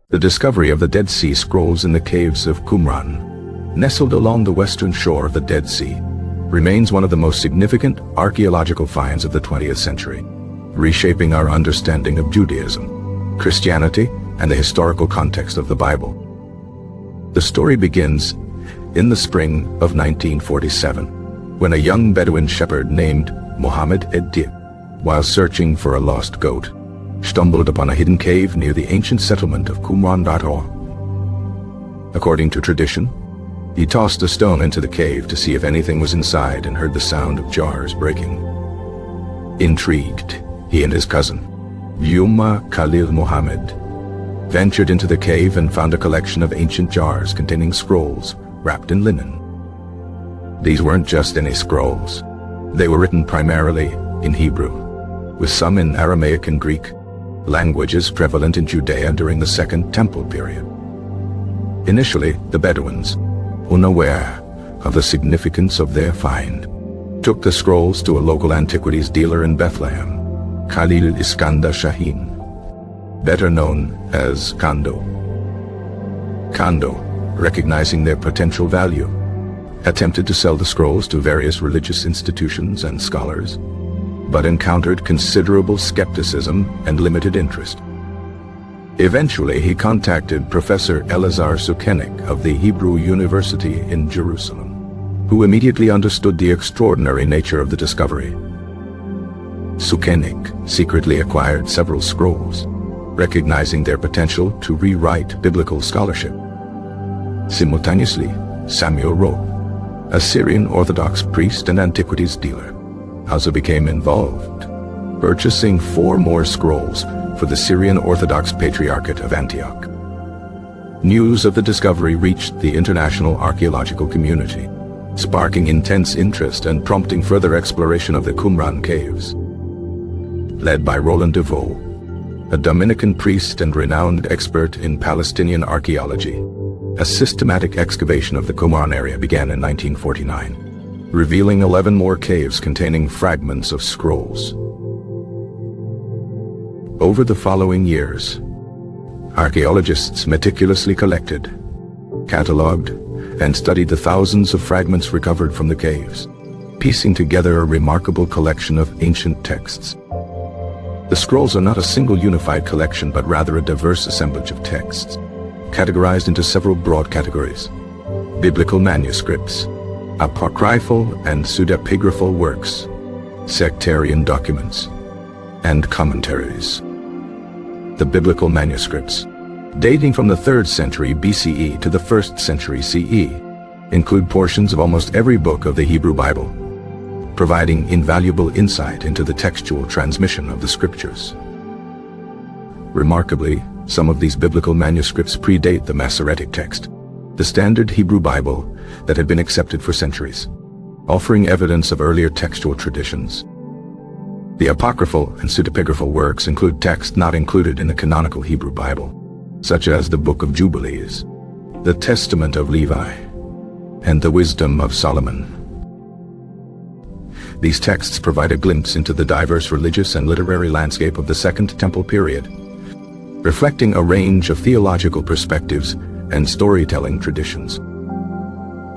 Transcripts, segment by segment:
The discovery of the Dead Sea Scrolls in the caves of Qumran, nestled along the western shore of the Dead Sea, remains one of the most significant archaeological finds of the 20th century, reshaping our understanding of Judaism, Christianity, and the historical context of the Bible. The story begins in the spring of 1947, when a young Bedouin shepherd named Mohammed Ed-Dib, while searching for a lost goat, stumbled upon a hidden cave near the ancient settlement of Qumran. According to tradition, he tossed a stone into the cave to see if anything was inside and heard the sound of jars breaking. Intrigued, he and his cousin, Yuma Khalil Mohammed, ventured into the cave and found a collection of ancient jars containing scrolls wrapped in linen. These weren't just any scrolls. They were written primarily in Hebrew, with some in Aramaic and Greek, languages prevalent in Judea during the Second Temple period. Initially, the Bedouins, unaware of the significance of their find, took the scrolls to a local antiquities dealer in Bethlehem, Khalil Iskandar Shaheen, better known as Kando. Kando, recognizing their potential value, attempted to sell the scrolls to various religious institutions and scholars, but encountered considerable skepticism and limited interest. Eventually, he contacted Professor Elazar Sukenik of the Hebrew University in Jerusalem, who immediately understood the extraordinary nature of the discovery. Sukenik secretly acquired several scrolls, recognizing their potential to rewrite biblical scholarship. Simultaneously, Samuel Rowe, a Syrian Orthodox priest and antiquities dealer, also became involved, purchasing 4 more scrolls for the Syrian Orthodox Patriarchate of Antioch. News of the discovery reached the international archaeological community, sparking intense interest and prompting further exploration of the Qumran caves. Led by Roland DeVoe, a Dominican priest and renowned expert in Palestinian archaeology, a systematic excavation of the Qumran area began in 1949. Revealing 11 more caves containing fragments of scrolls. Over the following years, archaeologists meticulously collected, cataloged, and studied the thousands of fragments recovered from the caves, piecing together a remarkable collection of ancient texts. The scrolls are not a single unified collection, but rather a diverse assemblage of texts, categorized into several broad categories: biblical manuscripts, apocryphal and pseudepigraphal works, sectarian documents, and commentaries. The biblical manuscripts, dating from the 3rd century BCE to the 1st century CE, include portions of almost every book of the Hebrew Bible, providing invaluable insight into the textual transmission of the scriptures. Remarkably, some of these biblical manuscripts predate the Masoretic text, the standard Hebrew Bible that had been accepted for centuries, offering evidence of earlier textual traditions. The apocryphal and pseudepigraphal works include texts not included in the canonical Hebrew Bible, such as the Book of Jubilees, the Testament of Levi, and the Wisdom of Solomon. These texts provide a glimpse into the diverse religious and literary landscape of the Second Temple period, reflecting a range of theological perspectives and storytelling traditions.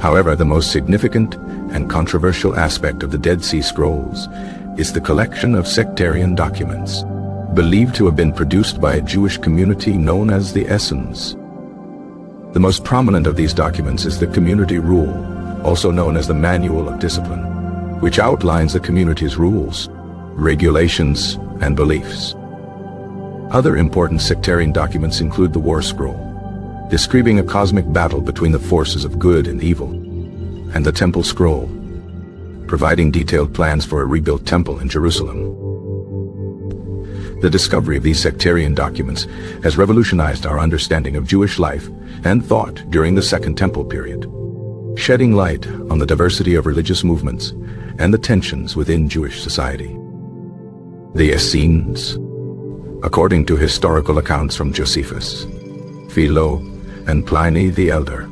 However, the most significant and controversial aspect of the Dead Sea Scrolls is the collection of sectarian documents, believed to have been produced by a Jewish community known as the Essenes. The most prominent of these documents is the Community Rule, also known as the Manual of Discipline, which outlines the community's rules, regulations, and beliefs. Other important sectarian documents include the War Scroll, describing a cosmic battle between the forces of good and evil, and the Temple Scroll, providing detailed plans for a rebuilt temple in Jerusalem. The discovery of these sectarian documents has revolutionized our understanding of Jewish life and thought during the Second Temple period, shedding light on the diversity of religious movements and the tensions within Jewish society. The Essenes, according to historical accounts from Josephus, Philo, and Pliny the Elder,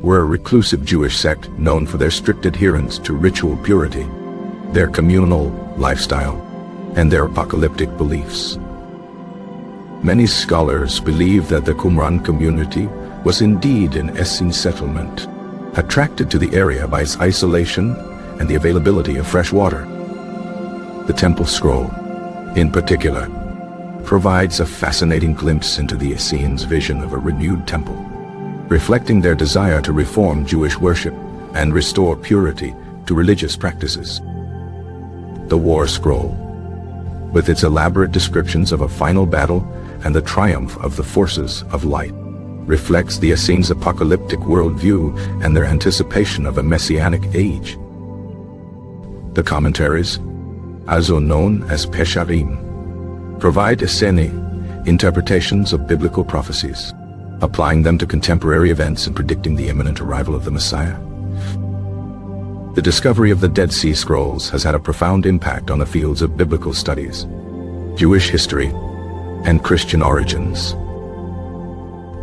were a reclusive Jewish sect known for their strict adherence to ritual purity, their communal lifestyle, and their apocalyptic beliefs. Many scholars believe that the Qumran community was indeed an Essene settlement, attracted to the area by its isolation and the availability of fresh water. The Temple Scroll, in particular, provides a fascinating glimpse into the Essenes' vision of a renewed temple, reflecting their desire to reform Jewish worship and restore purity to religious practices. The War Scroll, with its elaborate descriptions of a final battle and the triumph of the forces of light, reflects the Essenes' apocalyptic worldview and their anticipation of a messianic age. The commentaries, also known as Pesharim, provide Essene interpretations of biblical prophecies, applying them to contemporary events and predicting the imminent arrival of the Messiah. The discovery of the Dead Sea Scrolls has had a profound impact on the fields of biblical studies, Jewish history, and Christian origins.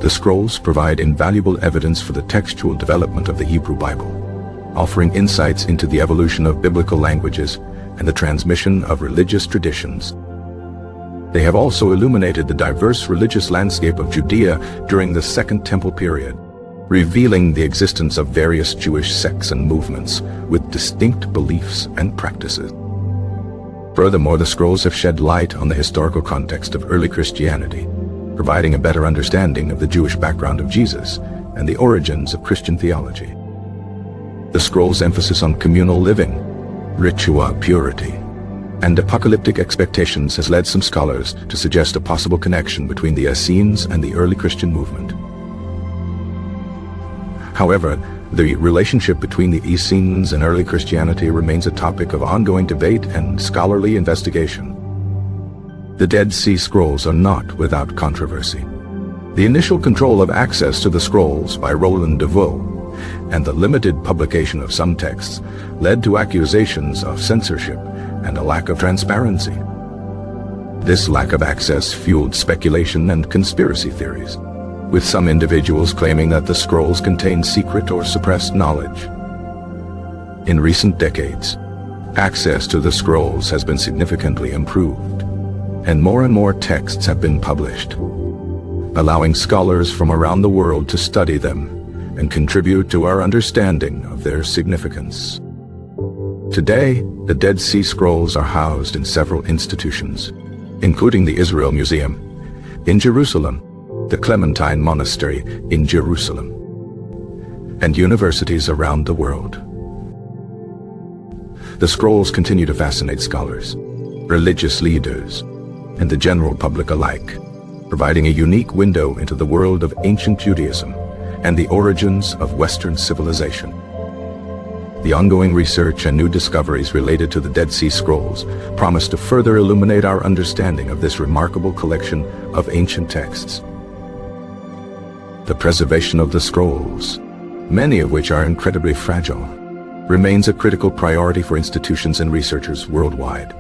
The scrolls provide invaluable evidence for the textual development of the Hebrew Bible, offering insights into the evolution of biblical languages and the transmission of religious traditions. They have also illuminated the diverse religious landscape of Judea during the Second Temple period, revealing the existence of various Jewish sects and movements with distinct beliefs and practices. Furthermore, the scrolls have shed light on the historical context of early Christianity, providing a better understanding of the Jewish background of Jesus and the origins of Christian theology. The scrolls' emphasis on communal living, ritual purity, and apocalyptic expectations has led some scholars to suggest a possible connection between the Essenes and the early Christian movement. However, the relationship between the Essenes and early Christianity remains a topic of ongoing debate and scholarly investigation. The Dead Sea Scrolls are not without controversy. The initial control of access to the scrolls by Roland de Vaux and the limited publication of some texts led to accusations of censorship and a lack of transparency. This lack of access fueled speculation and conspiracy theories, with some individuals claiming that the scrolls contain secret or suppressed knowledge. In recent decades, access to the scrolls has been significantly improved, and more texts have been published, allowing scholars from around the world to study them and contribute to our understanding of their significance. Today, the Dead Sea Scrolls are housed in several institutions, including the Israel Museum in Jerusalem, the Clementine Monastery in Jerusalem, and universities around the world. The scrolls continue to fascinate scholars, religious leaders, and the general public alike, providing a unique window into the world of ancient Judaism and the origins of Western civilization. The ongoing research and new discoveries related to the Dead Sea Scrolls promise to further illuminate our understanding of this remarkable collection of ancient texts. The preservation of the scrolls, many of which are incredibly fragile, remains a critical priority for institutions and researchers worldwide.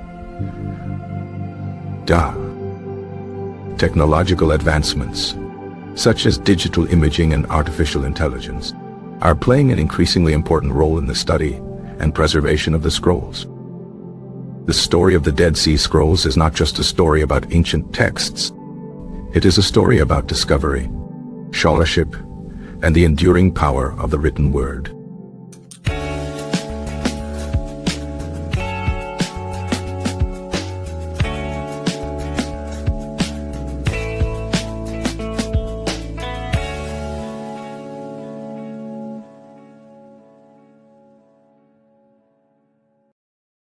Technological advancements, such as digital imaging and artificial intelligence, are playing an increasingly important role in the study and preservation of the scrolls. The story of the Dead Sea Scrolls is not just a story about ancient texts. It is a story about discovery, scholarship, and the enduring power of the written word.